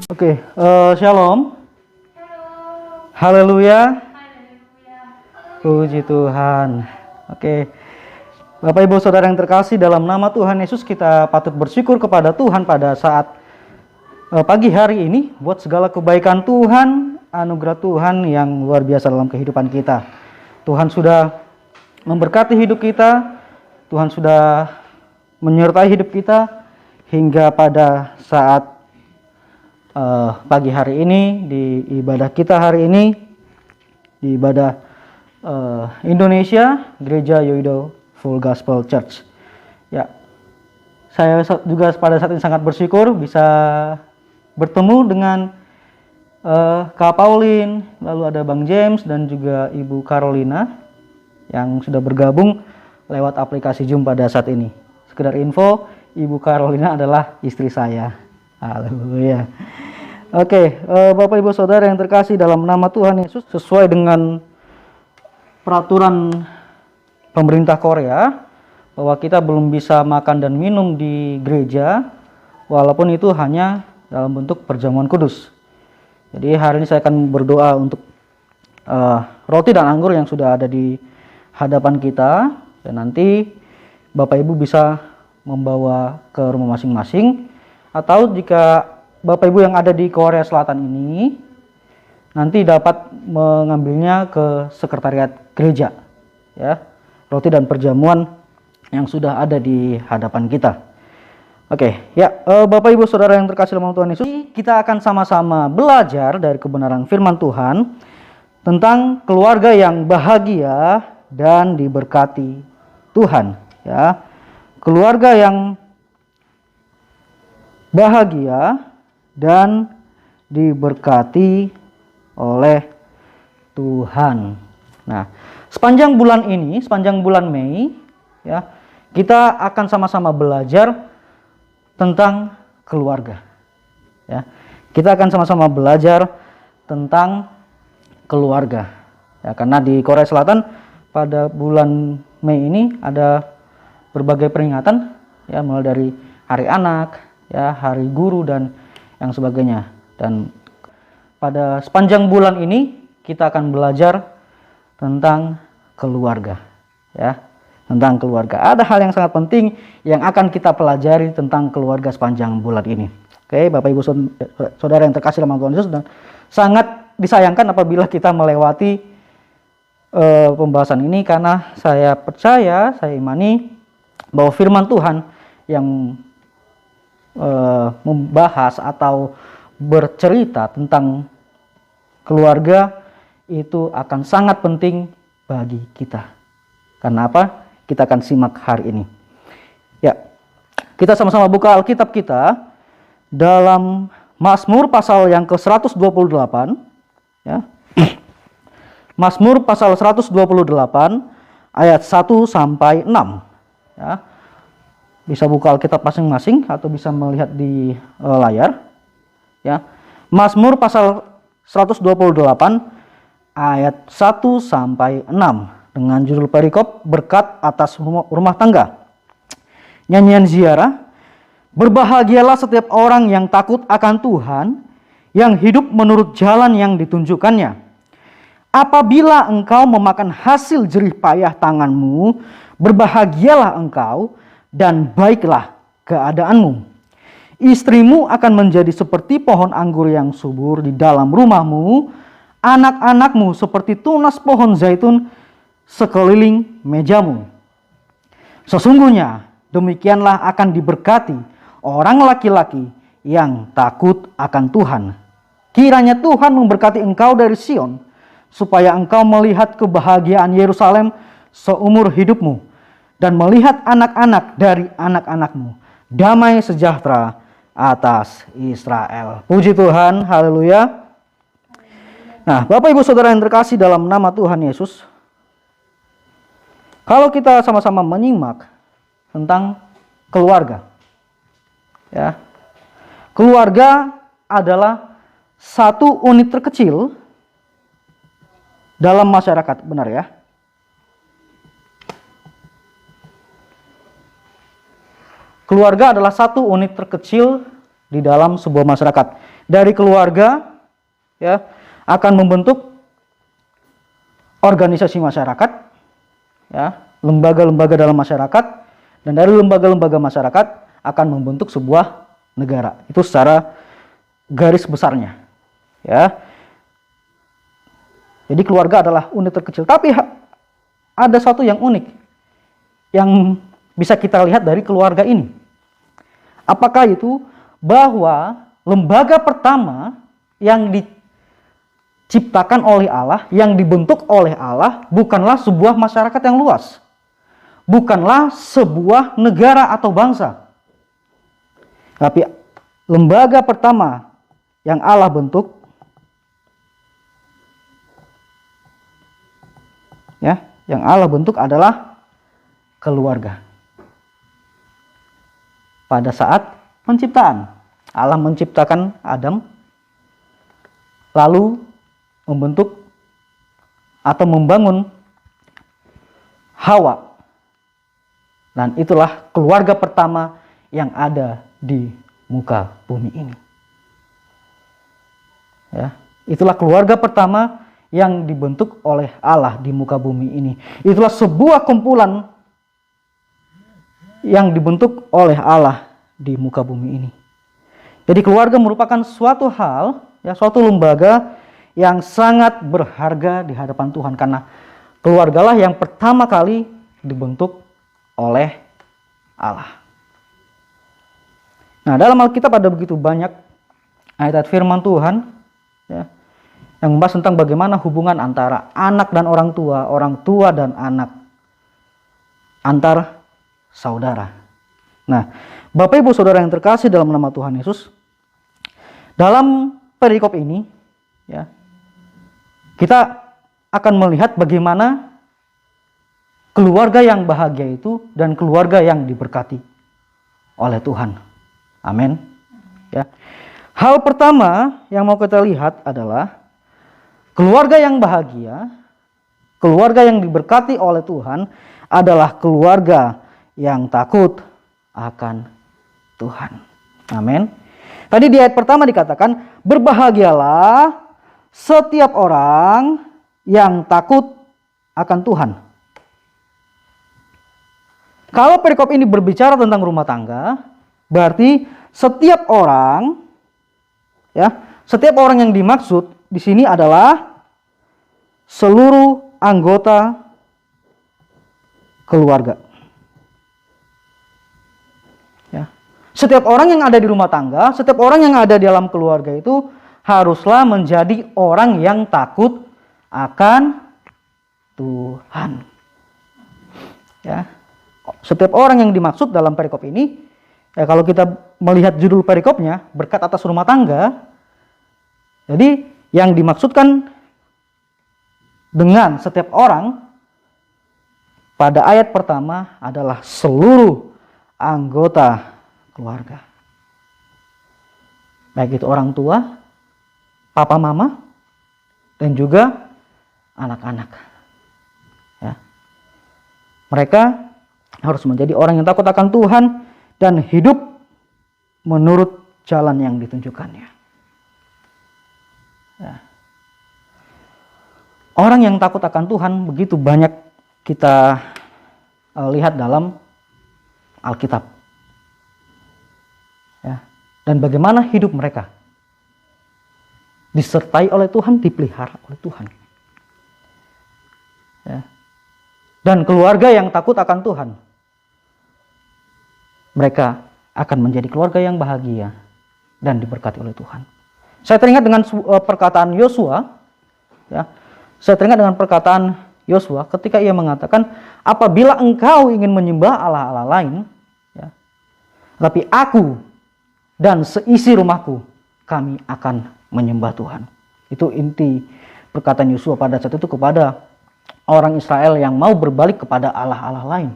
Oke, Shalom. Halo. Haleluya. Haleluya. Puji Tuhan. Oke, Bapak Ibu Saudara yang terkasih, dalam nama Tuhan Yesus kita patut bersyukur kepada Tuhan pada saat pagi hari ini buat segala kebaikan Tuhan, anugerah Tuhan yang luar biasa dalam kehidupan kita. Tuhan sudah memberkati hidup kita, Tuhan sudah menyertai hidup kita hingga pada saat pagi hari ini, di ibadah kita hari ini, di ibadah Indonesia, Gereja Yoido Full Gospel Church. Ya, saya juga pada saat ini sangat bersyukur bisa bertemu dengan Kak Pauline, lalu ada Bang James dan juga Ibu Carolina yang sudah bergabung lewat aplikasi Zoom pada saat ini. Sekedar info, Ibu Carolina adalah istri saya. Haleluya. Oke, Bapak Ibu Saudara yang terkasih, dalam nama Tuhan Yesus, sesuai dengan peraturan pemerintah Korea bahwa kita belum bisa makan dan minum di gereja walaupun itu hanya dalam bentuk perjamuan kudus. Jadi hari ini saya akan berdoa untuk roti dan anggur yang sudah ada di hadapan kita, dan nanti Bapak Ibu bisa membawa ke rumah masing-masing, atau jika Bapak Ibu yang ada di Korea Selatan ini nanti dapat mengambilnya ke sekretariat gereja, ya, roti dan perjamuan yang sudah ada di hadapan kita. Oke, ya, Bapak Ibu Saudara yang terkasih dalam Tuhan Yesus, kita akan sama-sama belajar dari kebenaran firman Tuhan tentang keluarga yang bahagia dan diberkati Tuhan, ya. Keluarga yang bahagia dan diberkati oleh Tuhan. Nah, sepanjang bulan ini, sepanjang bulan Mei, ya, kita akan sama-sama belajar tentang keluarga. Ya, kita akan sama-sama belajar tentang keluarga. Ya, karena di Korea Selatan pada bulan Mei ini ada berbagai peringatan, ya, mulai dari Hari Anak, ya, Hari Guru dan yang sebagainya. Dan pada sepanjang bulan ini kita akan belajar tentang keluarga, ya, tentang keluarga. Ada hal yang sangat penting yang akan kita pelajari tentang keluarga sepanjang bulan ini. Oke, Bapak Ibu Saudara yang terkasih dalam Tuhan Yesus, dan sangat disayangkan apabila kita melewati pembahasan ini, karena saya percaya, saya imani bahwa firman Tuhan yang membahas atau bercerita tentang keluarga itu akan sangat penting bagi kita. Karena apa? Kita akan simak hari ini. Ya, kita sama-sama buka Alkitab kita dalam Mazmur pasal yang ke-128, ya. Mazmur pasal 128 ayat 1 sampai 6, ya. Bisa buka Alkitab masing-masing atau bisa melihat di layar, ya. Mazmur pasal 128 ayat 1 sampai 6 dengan judul perikop berkat atas rumah tangga. Nyanyian ziarah. Berbahagialah setiap orang yang takut akan Tuhan, yang hidup menurut jalan yang ditunjukkannya. Apabila engkau memakan hasil jerih payah tanganmu, berbahagialah engkau dan baiklah keadaanmu. Istrimu akan menjadi seperti pohon anggur yang subur di dalam rumahmu, anak-anakmu seperti tunas pohon zaitun sekeliling mejamu. Sesungguhnya demikianlah akan diberkati orang laki-laki yang takut akan Tuhan. Kiranya Tuhan memberkati engkau dari Sion, supaya engkau melihat kebahagiaan Yerusalem seumur hidupmu, dan melihat anak-anak dari anak-anakmu, damai sejahtera atas Israel. Puji Tuhan, haleluya. Nah, Bapak Ibu Saudara yang terkasih dalam nama Tuhan Yesus, kalau kita sama-sama menyimak tentang keluarga, ya, keluarga adalah satu unit terkecil dalam masyarakat, benar ya? Keluarga adalah satu unit terkecil di dalam sebuah masyarakat. dari keluarga ya akan membentuk organisasi masyarakat, ya, lembaga-lembaga dalam masyarakat, dan dari lembaga-lembaga masyarakat akan membentuk sebuah negara. Itu secara garis besarnya, ya. Jadi keluarga adalah unit terkecil, tapi ada satu yang unik yang bisa kita lihat dari keluarga ini. Apakah itu? Bahwa lembaga pertama yang diciptakan oleh Allah, yang dibentuk oleh Allah, bukanlah sebuah masyarakat yang luas, bukanlah sebuah negara atau bangsa, tapi lembaga pertama yang Allah bentuk, ya, yang Allah bentuk adalah keluarga. Pada saat penciptaan, Allah menciptakan Adam, lalu membentuk atau membangun Hawa. Dan itulah keluarga pertama yang ada di muka bumi ini. Ya, itulah keluarga pertama yang dibentuk oleh Allah di muka bumi ini. Itulah sebuah kumpulan yang dibentuk oleh Allah di muka bumi ini. Jadi keluarga merupakan suatu hal, ya, suatu lembaga yang sangat berharga di hadapan Tuhan, karena keluargalah yang pertama kali dibentuk oleh Allah. Nah, dalam Alkitab ada begitu banyak ayat firman Tuhan, ya, yang membahas tentang bagaimana hubungan antara anak dan orang tua dan anak, antar saudara. Nah, Bapak Ibu Saudara yang terkasih dalam nama Tuhan Yesus, dalam perikop ini, ya, kita akan melihat bagaimana keluarga yang bahagia itu dan keluarga yang diberkati oleh Tuhan. Amin. Ya. Hal pertama yang mau kita lihat adalah keluarga yang bahagia, keluarga yang diberkati oleh Tuhan adalah keluarga yang takut akan Tuhan. Amin. Tadi di ayat pertama dikatakan, berbahagialah setiap orang yang takut akan Tuhan. Kalau perikop ini berbicara tentang rumah tangga, berarti setiap orang, ya, setiap orang yang dimaksud di sini adalah seluruh anggota keluarga. Ya. Setiap orang yang ada di rumah tangga, setiap orang yang ada di dalam keluarga itu haruslah menjadi orang yang takut akan Tuhan. Ya. Setiap orang yang dimaksud dalam perikop ini, ya, kalau kita melihat judul perikopnya, berkat atas rumah tangga, jadi yang dimaksudkan dengan setiap orang pada ayat pertama adalah seluruh anggota keluarga. Baik itu orang tua, papa mama, dan juga anak-anak. Ya. Mereka harus menjadi orang yang takut akan Tuhan dan hidup menurut jalan yang ditunjukkannya. Ya. Orang yang takut akan Tuhan begitu banyak kita lihat dalam Alkitab. Ya. Dan bagaimana hidup mereka disertai oleh Tuhan, dipelihara oleh Tuhan. Ya. Dan keluarga yang takut akan Tuhan, mereka akan menjadi keluarga yang bahagia dan diberkati oleh Tuhan. Saya teringat dengan perkataan Yosua, ya. Saya teringat dengan perkataan Yosua ketika ia mengatakan, apabila engkau ingin menyembah Allah-Allah lain, ya, tapi aku dan seisi rumahku, kami akan menyembah Tuhan. Itu inti perkataan Yosua pada saat itu kepada orang Israel yang mau berbalik kepada Allah-Allah lain.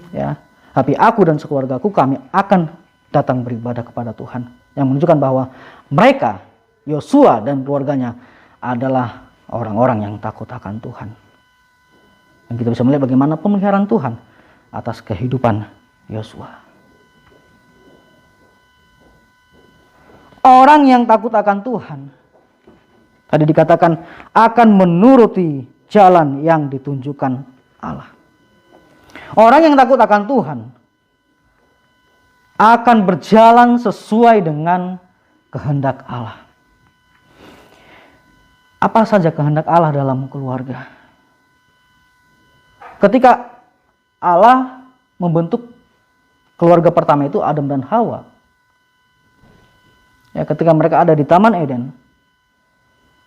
Ya. Tapi aku dan sekeluargaku, kami akan datang beribadah kepada Tuhan. Yang menunjukkan bahwa mereka, Yosua dan keluarganya, adalah orang-orang yang takut akan Tuhan. Dan kita bisa melihat bagaimana pemeliharaan Tuhan atas kehidupan Yosua. Orang yang takut akan Tuhan, tadi dikatakan akan menuruti jalan yang ditunjukkan Allah. Orang yang takut akan Tuhan akan berjalan sesuai dengan kehendak Allah. Apa saja kehendak Allah dalam keluarga? Ketika Allah membentuk keluarga pertama itu Adam dan Hawa, ya, ketika mereka ada di Taman Eden,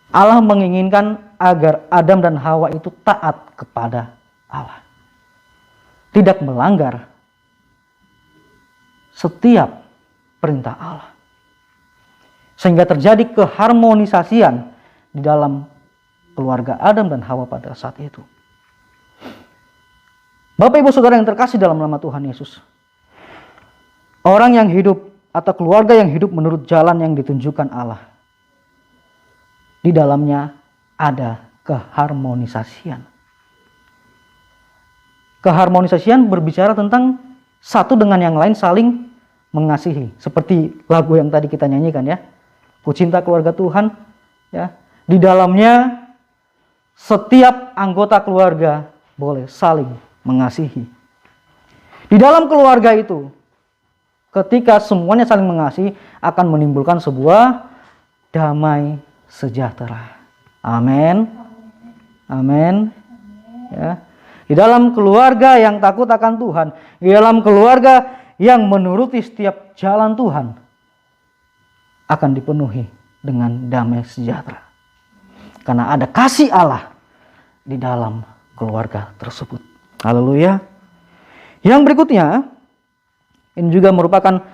Allah menginginkan agar Adam dan Hawa itu taat kepada Allah, tidak melanggar setiap perintah Allah, sehingga terjadi keharmonisasian di dalam keluarga Adam dan Hawa pada saat itu. Bapak Ibu Saudara yang terkasih dalam nama Tuhan Yesus, orang yang hidup atau keluarga yang hidup menurut jalan yang ditunjukkan Allah, di dalamnya ada keharmonisasian. Keharmonisasian berbicara tentang satu dengan yang lain saling mengasihi. Seperti lagu yang tadi kita nyanyikan, ya. Ku cinta keluarga Tuhan, ya. Di dalamnya setiap anggota keluarga boleh saling mengasihi. Di dalam keluarga itu, ketika semuanya saling mengasihi, akan menimbulkan sebuah damai sejahtera. Amin. Amin. Ya. Di dalam keluarga yang takut akan Tuhan, di dalam keluarga yang menuruti setiap jalan Tuhan, akan dipenuhi dengan damai sejahtera. Karena ada kasih Allah di dalam keluarga tersebut. Haleluya. Yang berikutnya, ini juga merupakan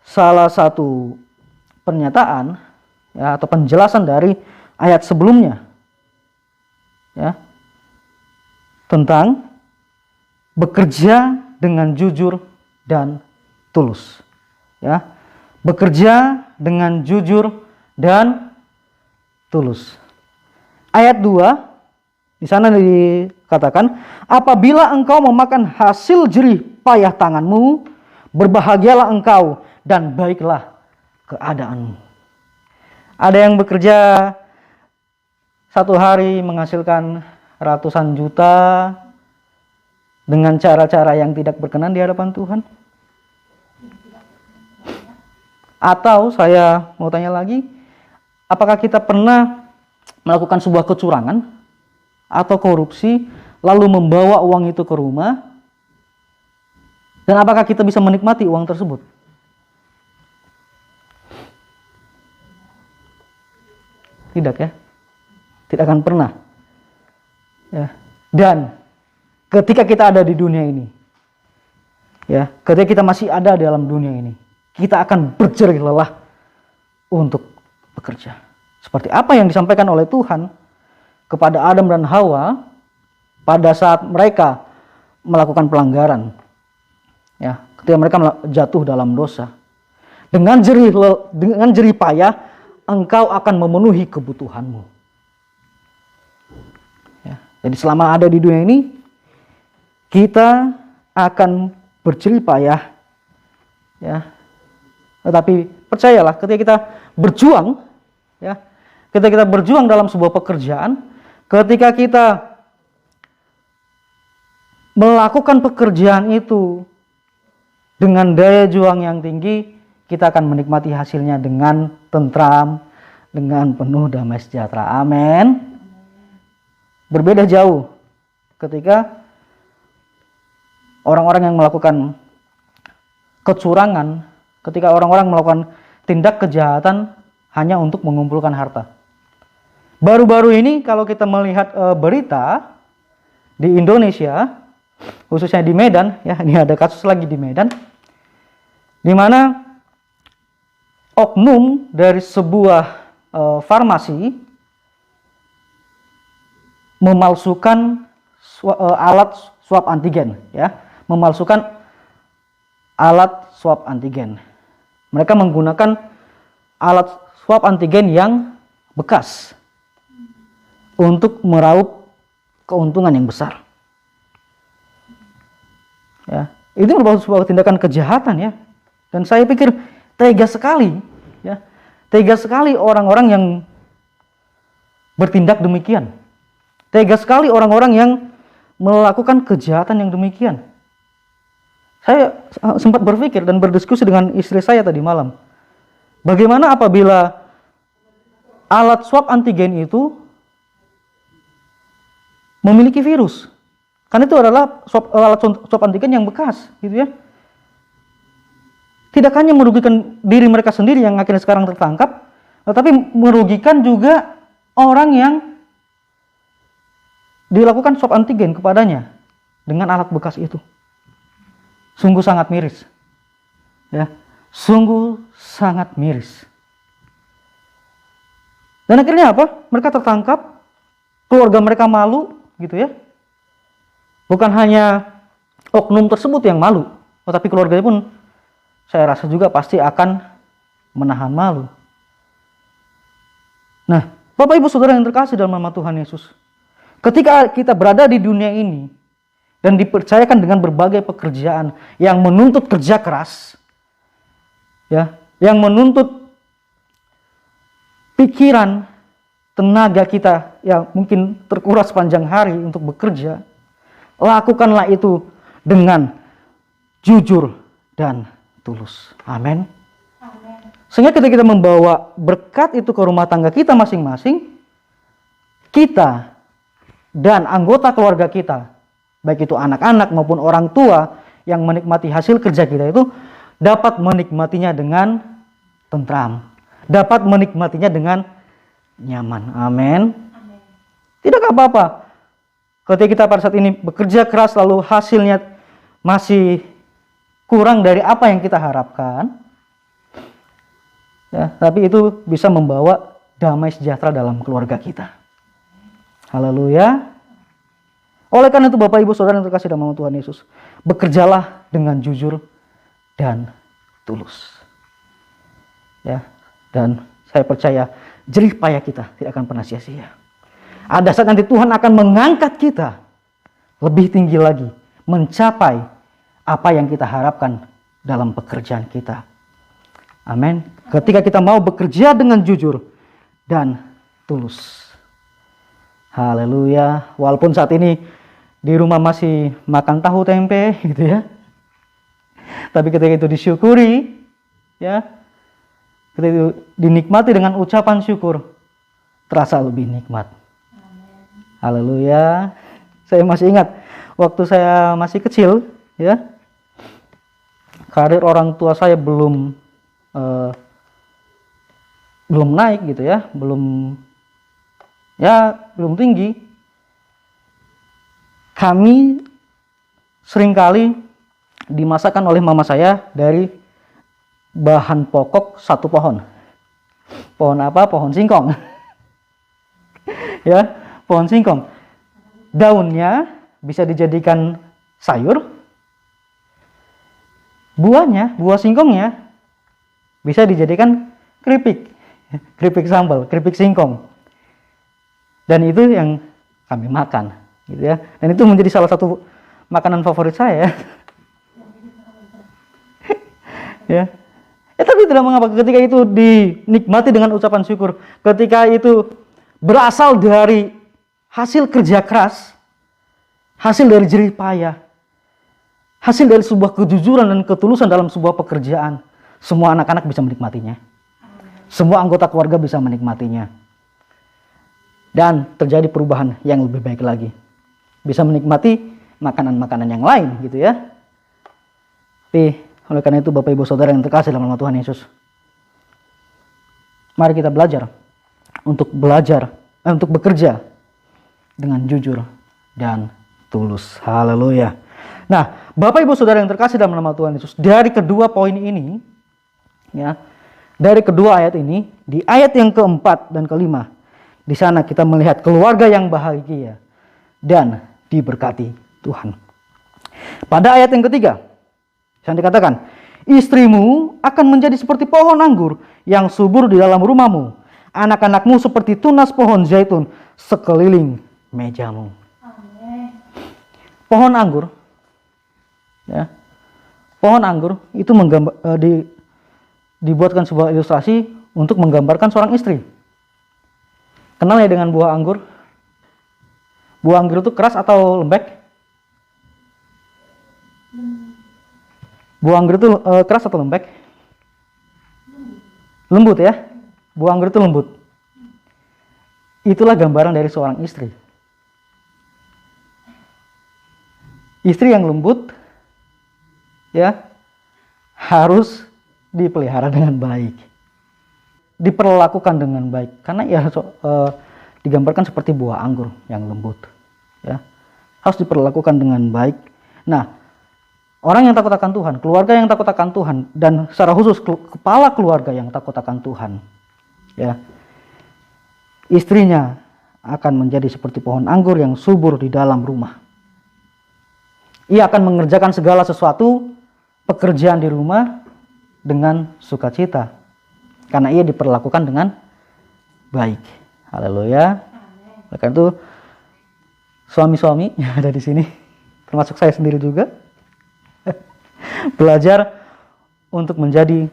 salah satu pernyataan, ya, atau penjelasan dari ayat sebelumnya, ya, tentang bekerja dengan jujur dan tulus, ya, bekerja dengan jujur dan tulus. Ayat 2 di sana dikatakan, apabila engkau memakan hasil jerih payah tanganmu, berbahagialah engkau dan baiklah keadaanmu. Ada yang bekerja satu hari menghasilkan ratusan juta dengan cara-cara yang tidak berkenan di hadapan Tuhan. Atau saya mau tanya lagi, apakah kita pernah melakukan sebuah kecurangan atau korupsi, lalu membawa uang itu ke rumah, dan apakah kita bisa menikmati uang tersebut? Tidak, ya, tidak akan pernah, ya. Dan ketika kita ada di dunia ini, ya, ketika kita masih ada dalam dunia ini, kita akan berjerih lelah untuk bekerja. Seperti apa yang disampaikan oleh Tuhan kepada Adam dan Hawa pada saat mereka melakukan pelanggaran, ya, ketika mereka jatuh dalam dosa. Dengan jerih payah engkau akan memenuhi kebutuhanmu, ya. Jadi selama ada di dunia ini, kita akan berjerih payah, ya. Tetapi percayalah, ketika kita berjuang, ya, ketika kita berjuang dalam sebuah pekerjaan, ketika kita melakukan pekerjaan itu dengan daya juang yang tinggi, kita akan menikmati hasilnya dengan tentram, dengan penuh damai sejahtera. Amin. Berbeda jauh ketika orang-orang yang melakukan kecurangan, ketika orang-orang melakukan tindak kejahatan hanya untuk mengumpulkan harta. Baru-baru ini kalau kita melihat berita di Indonesia, khususnya di Medan, ya, ini ada kasus lagi di Medan, di mana oknum dari sebuah farmasi memalsukan alat swab antigen, ya, memalsukan alat swab antigen. Mereka menggunakan alat swab antigen yang bekas untuk meraup keuntungan yang besar. Ya, itu merupakan sebuah tindakan kejahatan, ya. Dan saya pikir tega sekali, ya. Tega sekali orang-orang yang bertindak demikian. Tega sekali orang-orang yang melakukan kejahatan yang demikian. Saya sempat berpikir dan berdiskusi dengan istri saya tadi malam. Bagaimana apabila alat swab antigen itu memiliki virus? Karena itu adalah alat swab antigen yang bekas, gitu ya. Tidak hanya merugikan diri mereka sendiri yang akhirnya sekarang tertangkap, tetapi merugikan juga orang yang dilakukan swab antigen kepadanya dengan alat bekas itu. Sungguh sangat miris. Ya, sungguh sangat miris. Dan akhirnya apa? Mereka tertangkap, keluarga mereka malu, gitu ya. Bukan hanya oknum tersebut yang malu, tetapi keluarganya pun saya rasa juga pasti akan menahan malu. Nah, Bapak Ibu Saudara yang terkasih dalam nama Tuhan Yesus, ketika kita berada di dunia ini dan dipercayakan dengan berbagai pekerjaan yang menuntut kerja keras, ya, yang menuntut pikiran, tenaga kita yang mungkin terkuras sepanjang hari untuk bekerja, lakukanlah itu dengan jujur dan tulus. Amin. Sehingga ketika kita membawa berkat itu ke rumah tangga kita masing-masing, kita dan anggota keluarga kita, baik itu anak-anak maupun orang tua yang menikmati hasil kerja kita itu, dapat menikmatinya dengan tentram, dapat menikmatinya dengan nyaman. Amin. Tidak apa-apa ketika kita pada saat ini bekerja keras lalu hasilnya masih kurang dari apa yang kita harapkan, ya, tapi itu bisa membawa damai sejahtera dalam keluarga kita. Haleluya. Oleh karena itu Bapak Ibu Saudara yang terkasih dalam nama Tuhan Yesus, bekerjalah dengan jujur dan tulus. Ya, dan saya percaya jerih payah kita tidak akan pernah sia-sia. Ada saat nanti Tuhan akan mengangkat kita lebih tinggi lagi, mencapai apa yang kita harapkan dalam pekerjaan kita. Amin. Ketika kita mau bekerja dengan jujur dan tulus. Haleluya. Walaupun saat ini di rumah masih makan tahu tempe gitu ya. Tapi ketika itu disyukuri, ya, ketika itu dinikmati dengan ucapan syukur, terasa lebih nikmat. Haleluya. Saya masih ingat waktu saya masih kecil, ya, karir orang tua saya belum naik gitu ya, belum tinggi. Kami seringkali dimasakkan oleh mama saya dari bahan pokok satu pohon. Pohon apa? Pohon singkong. Ya, pohon singkong. Daunnya bisa dijadikan sayur. Buahnya, buah singkongnya bisa dijadikan keripik. Keripik sambal, keripik singkong. Dan itu yang kami makan, gitu ya. Dan itu menjadi salah satu makanan favorit saya. Ya. Tapi tidak mengapa ketika itu dinikmati dengan ucapan syukur, ketika itu berasal dari hasil kerja keras, hasil dari jerih payah, hasil dari sebuah kejujuran dan ketulusan dalam sebuah pekerjaan, semua anak-anak bisa menikmatinya. Semua anggota keluarga bisa menikmatinya. Dan terjadi perubahan yang lebih baik lagi. Bisa menikmati makanan-makanan yang lain gitu ya. Tapi oleh karena itu Bapak Ibu Saudara yang terkasih dalam nama Tuhan Yesus, mari kita belajar untuk bekerja dengan jujur dan tulus. Haleluya. Nah, Bapak Ibu Saudara yang terkasih dalam nama Tuhan Yesus, dari kedua poin ini, ya, dari kedua ayat ini, di ayat yang keempat dan kelima, di sana kita melihat keluarga yang bahagia dan diberkati Tuhan. Pada ayat yang ketiga, yang dikatakan, istrimu akan menjadi seperti pohon anggur yang subur di dalam rumahmu, anak-anakmu seperti tunas pohon zaitun sekeliling mejamu. Amin. Pohon anggur, ya, pohon anggur itu dibuatkan sebuah ilustrasi untuk menggambarkan seorang istri. Kenal ya dengan buah anggur? Buah anggur itu keras atau lembek? Buah anggur itu keras atau lembek? Lembut ya. Buah anggur itu lembut. Itulah gambaran dari seorang istri. Istri yang lembut ya harus dipelihara dengan baik, diperlakukan dengan baik, karena ya digambarkan seperti buah anggur yang lembut ya, harus diperlakukan dengan baik. Nah, orang yang takut akan Tuhan, keluarga yang takut akan Tuhan, dan secara khusus kepala keluarga yang takut akan Tuhan ya, istrinya akan menjadi seperti pohon anggur yang subur di dalam rumah. Ia akan mengerjakan segala sesuatu pekerjaan di rumah dengan sukacita, karena ia diperlakukan dengan baik. Haleluya. Oleh karena itu, suami-suami yang ada di sini, termasuk saya sendiri juga, belajar untuk menjadi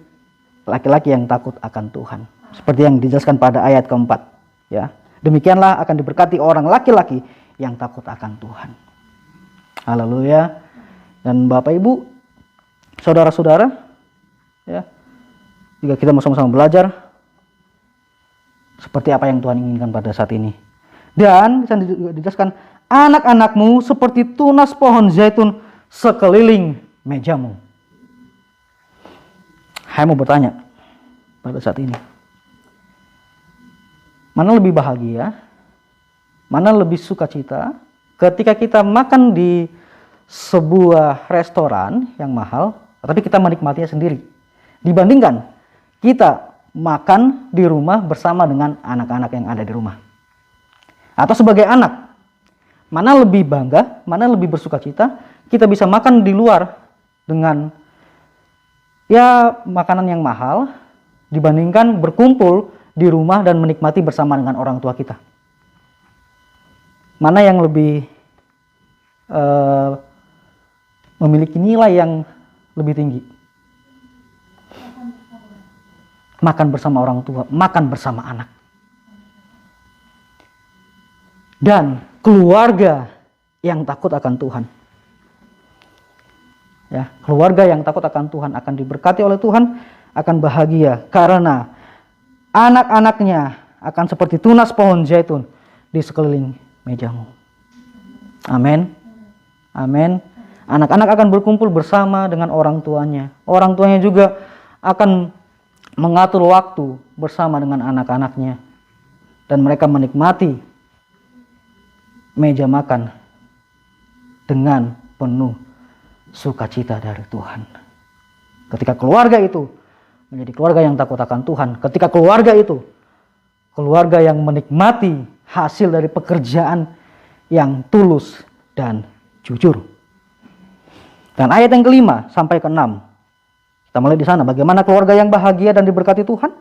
laki-laki yang takut akan Tuhan, seperti yang dijelaskan pada ayat keempat. Ya, demikianlah akan diberkati orang laki-laki yang takut akan Tuhan. Haleluya. Dan Bapak Ibu, saudara-saudara, ya, jika kita mau sama-sama belajar seperti apa yang Tuhan inginkan pada saat ini. Dan bisa dijelaskan, anak-anakmu seperti tunas pohon zaitun sekeliling mejamu. Saya mau bertanya pada saat ini, mana lebih bahagia, mana lebih sukacita ketika kita makan di sebuah restoran yang mahal, tapi kita menikmatinya sendiri, dibandingkan kita makan di rumah bersama dengan anak-anak yang ada di rumah. Atau sebagai anak, mana lebih bangga, mana lebih bersukacita kita bisa makan di luar dengan ya makanan yang mahal, dibandingkan berkumpul di rumah dan menikmati bersama dengan orang tua kita. Mana yang lebih memiliki nilai yang lebih tinggi? Makan bersama orang tua, makan bersama anak. Dan keluarga yang takut akan Tuhan. Ya, keluarga yang takut akan Tuhan akan diberkati oleh Tuhan, akan bahagia karena anak-anaknya akan seperti tunas pohon zaitun di sekeliling mejamu. Amin. Amin. Anak-anak akan berkumpul bersama dengan orang tuanya. Orang tuanya juga akan mengatur waktu bersama dengan anak-anaknya. Dan mereka menikmati meja makan dengan penuh sukacita dari Tuhan. Ketika keluarga itu menjadi keluarga yang takut akan Tuhan, ketika keluarga itu keluarga yang menikmati hasil dari pekerjaan yang tulus dan jujur. Dan ayat yang kelima sampai keenam, kita mulai di sana. Bagaimana keluarga yang bahagia dan diberkati Tuhan?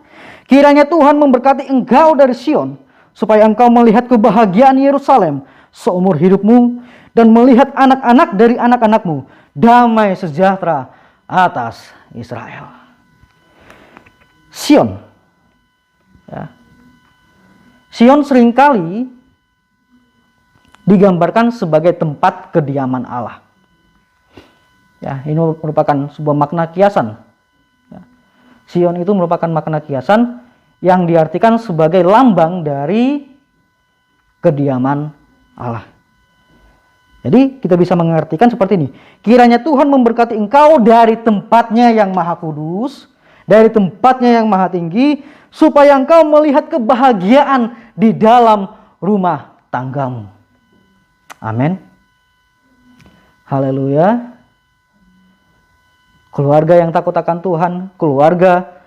Kiranya Tuhan memberkati engkau dari Sion, supaya engkau melihat kebahagiaan Yerusalem seumur hidupmu, dan melihat anak-anak dari anak-anakmu, damai sejahtera atas Israel. Sion, ya. Sion seringkali digambarkan sebagai tempat kediaman Allah. Ya, ini merupakan sebuah makna kiasan. Ya. Sion itu merupakan makna kiasan yang diartikan sebagai lambang dari kediaman Allah. Jadi kita bisa mengartikan seperti ini. Kiranya Tuhan memberkati engkau dari tempatnya yang maha kudus, dari tempatnya yang maha tinggi, supaya engkau melihat kebahagiaan di dalam rumah tanggamu. Amin. Haleluya. Keluarga yang takut akan Tuhan, keluarga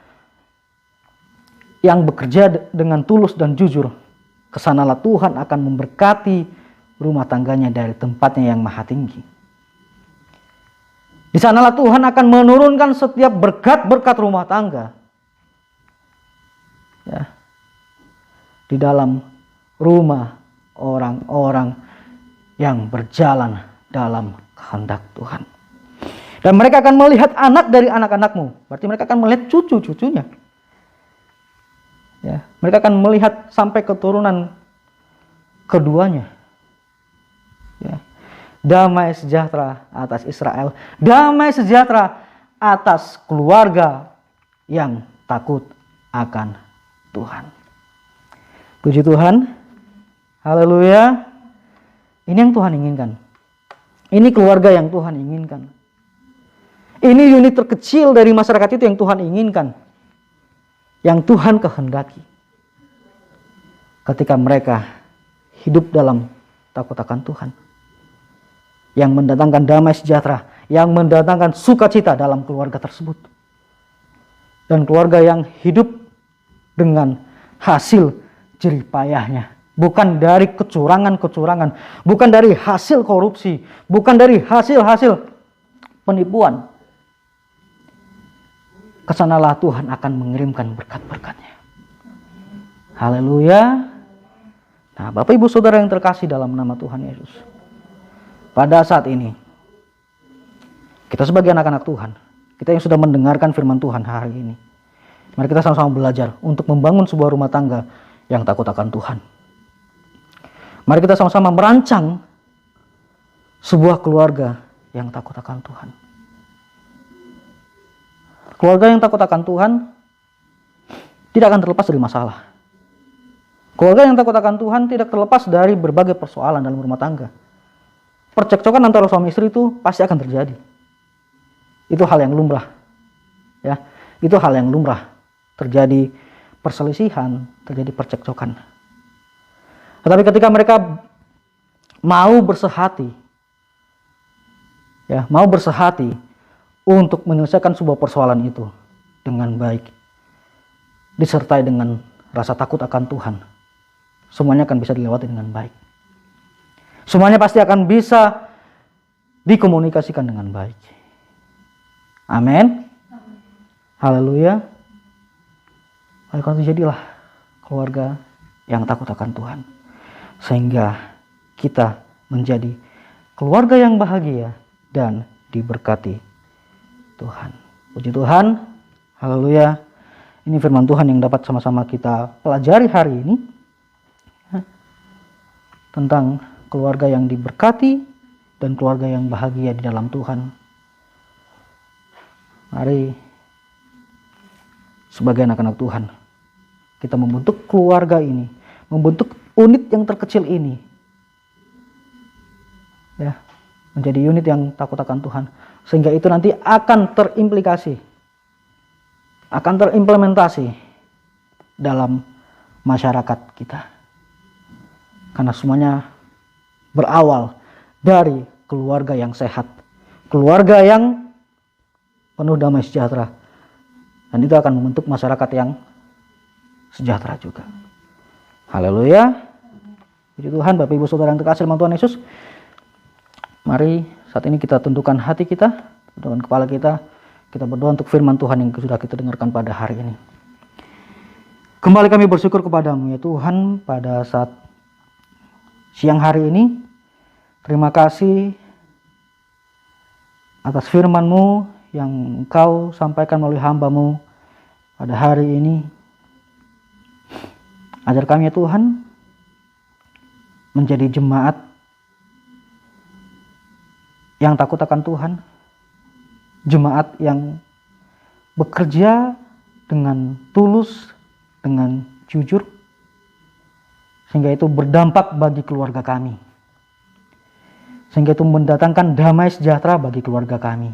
yang bekerja dengan tulus dan jujur, kesanalah Tuhan akan memberkati rumah tangganya dari tempatnya yang maha tinggi. Di sanalah Tuhan akan menurunkan setiap berkat-berkat rumah tangga. Ya. Di dalam rumah orang-orang yang berjalan dalam kehendak Tuhan. Dan mereka akan melihat anak dari anak-anakmu. Berarti mereka akan melihat cucu-cucunya. Ya, mereka akan melihat sampai keturunan keduanya. Ya. Damai sejahtera atas Israel, damai sejahtera atas keluarga yang takut akan Tuhan. Puji Tuhan. Haleluya. Ini yang Tuhan inginkan. Ini keluarga yang Tuhan inginkan. Ini unit terkecil dari masyarakat itu yang Tuhan inginkan. Yang Tuhan kehendaki. Ketika mereka hidup dalam takut akan Tuhan. Yang mendatangkan damai sejahtera. Yang mendatangkan sukacita dalam keluarga tersebut. Dan keluarga yang hidup dengan hasil jerih payahnya. Bukan dari kecurangan-kecurangan. Bukan dari hasil korupsi. Bukan dari hasil-hasil penipuan. Kesanalah Tuhan akan mengirimkan berkat-berkatnya. Haleluya. Nah, Bapak Ibu Saudara yang terkasih dalam nama Tuhan Yesus. Pada saat ini, kita sebagai anak-anak Tuhan, kita yang sudah mendengarkan firman Tuhan hari ini, mari kita sama-sama belajar untuk membangun sebuah rumah tangga yang takut akan Tuhan. Mari kita sama-sama merancang sebuah keluarga yang takut akan Tuhan. Keluarga yang takut akan Tuhan tidak akan terlepas dari masalah. Keluarga yang takut akan Tuhan tidak terlepas dari berbagai persoalan dalam rumah tangga. Percekcokan antara suami istri itu pasti akan terjadi. Itu hal yang lumrah. Ya, itu hal yang lumrah. Terjadi perselisihan, terjadi percekcokan. Tetapi ketika mereka mau bersehati, ya, mau bersehati untuk menyelesaikan sebuah persoalan itu dengan baik, disertai dengan rasa takut akan Tuhan, semuanya akan bisa dilewati dengan baik. Semuanya pasti akan bisa dikomunikasikan dengan baik. Amin. Haleluya. Oleh karena itu jadilah keluarga yang takut akan Tuhan. Sehingga kita menjadi keluarga yang bahagia dan diberkati Tuhan. Puji Tuhan. Haleluya. Ini firman Tuhan yang dapat sama-sama kita pelajari hari ini. Tentang keluarga yang diberkati dan keluarga yang bahagia di dalam Tuhan. Mari sebagai anak-anak Tuhan, kita membentuk keluarga ini, membentuk unit yang terkecil ini, ya, menjadi unit yang takut akan Tuhan, sehingga itu nanti akan terimplikasi, akan terimplementasi dalam masyarakat kita, karena semuanya berawal dari keluarga yang sehat, keluarga yang penuh damai sejahtera, dan itu akan membentuk masyarakat yang sejahtera juga. Haleluya. Puji Tuhan. Bapak Ibu Saudara yang terkasih dalam Tuhan Yesus, mari saat ini kita tundukkan hati kita, tundukkan kepala kita berdoa untuk firman Tuhan yang sudah kita dengarkan pada hari ini. Kembali kami bersyukur kepadamu ya Tuhan pada saat siang hari ini. Terima kasih atas firman-Mu yang Engkau sampaikan melalui hamba-Mu pada hari ini. Ajar kami ya Tuhan menjadi jemaat yang takut akan Tuhan, jemaat yang bekerja dengan tulus, dengan jujur, sehingga itu berdampak bagi keluarga kami, sehingga itu mendatangkan damai sejahtera bagi keluarga kami,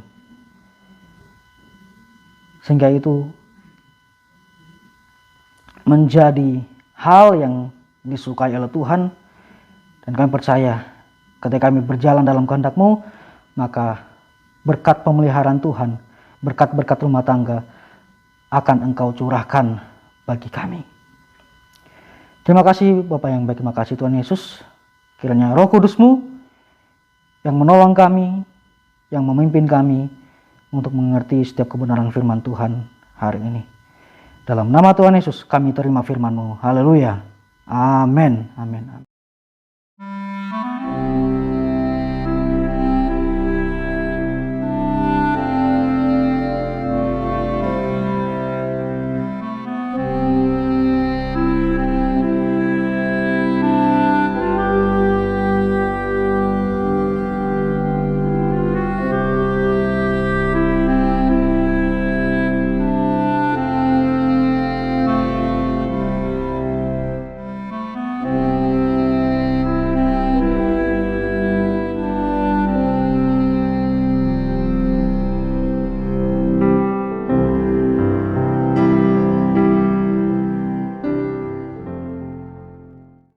sehingga itu menjadi hal yang disukai oleh Tuhan. Dan kami percaya ketika kami berjalan dalam kehendak-Mu, maka berkat pemeliharaan Tuhan, berkat-berkat rumah tangga akan Engkau curahkan bagi kami. Terima kasih Bapak yang baik, terima kasih Tuhan Yesus. Kiranya Roh Kudus-Mu yang menolong kami, yang memimpin kami untuk mengerti setiap kebenaran firman Tuhan hari ini. Dalam nama Tuhan Yesus kami terima firman-Mu. Haleluya. Amin. Amin.